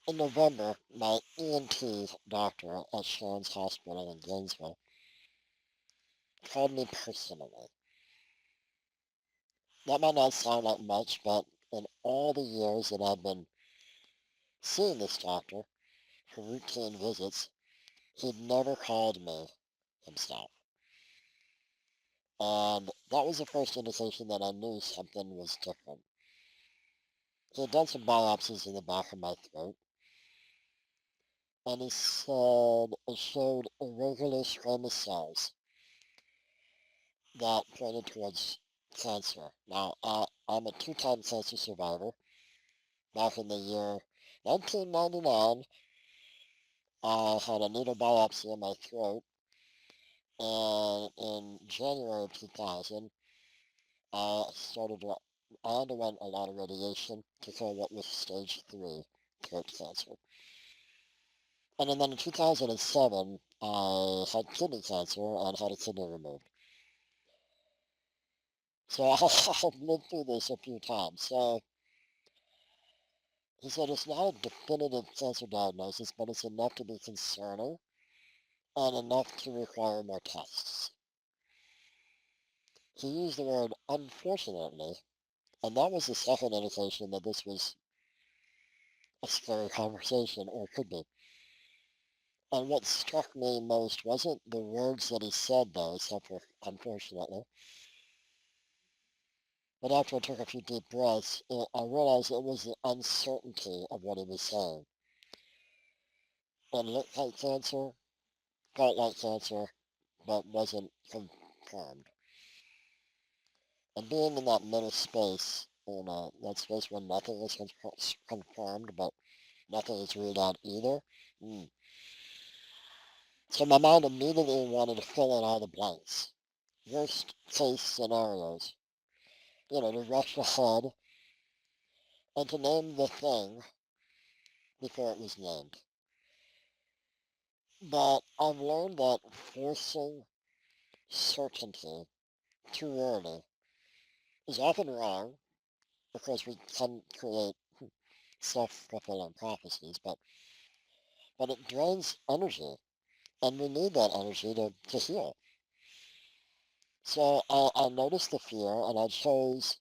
In November, my ENT doctor at Sharon's Hospital in Gainesville called me personally. That might not sound like much, but in all the years that I've been seeing this doctor for routine visits, he'd never called me himself. And that was the first indication that I knew something was different. He had done some biopsies in the back of my throat, and he said it showed irregular squamous cells that pointed towards cancer. Now, I'm a two-time cancer survivor. Back in the year 1999, I had a needle biopsy in my throat, and in January of 2000, I underwent a lot of radiation to clear what was stage 3 throat cancer. And then in 2007, I had kidney cancer and had a kidney removed. So I've lived through this a few times. So he said it's not a definitive cancer diagnosis, but it's enough to be concerning and enough to require more tests. He used the word unfortunately, and that was the second indication that this was a scary conversation, or could be. And what struck me most wasn't the words that he said, though, except for unfortunately. But after I took a few deep breaths, I realized it was the uncertainty of what he was saying. It looked like cancer, felt like cancer, but wasn't confirmed. And being in that middle space, that space where nothing is confirmed, but nothing is ruled out either. Mm. So my mind immediately wanted to fill in all the blanks. Worst case scenarios. To rush ahead and to name the thing before it was named. But I've learned that forcing certainty too early is often wrong because we can create self-fulfilling prophecies, but it drains energy, and we need that energy to heal. So I noticed the fear, and I chose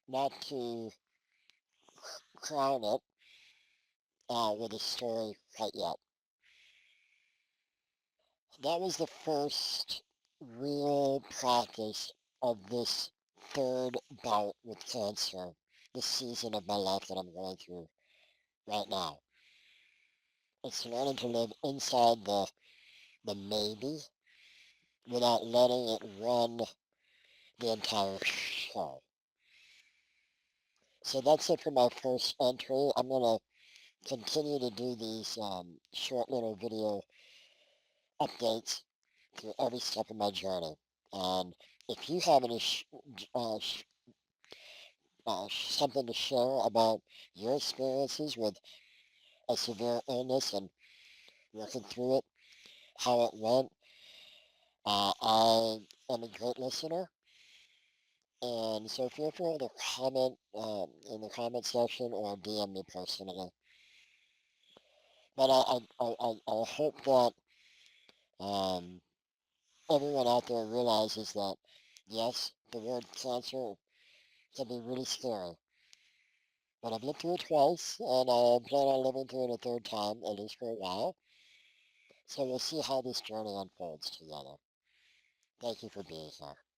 not to crown it with a story quite yet. That was the first real practice of this third bout with cancer, this season of my life that I'm going through right now. It's learning to live inside the maybe without letting it run the entire show. So that's it for my first entry. I'm going to continue to do these short little video updates through every step of my journey. And if you have any something to share about your experiences with a severe illness and working through it, how it went, I am a great listener. And so feel free to comment in the comment section or DM me personally. But I hope that um, everyone out there realizes that, yes, the word cancer can be really scary. But I've lived through it twice, and I plan on living through it a third time, at least for a while. So we'll see how this journey unfolds together. Thank you for being here.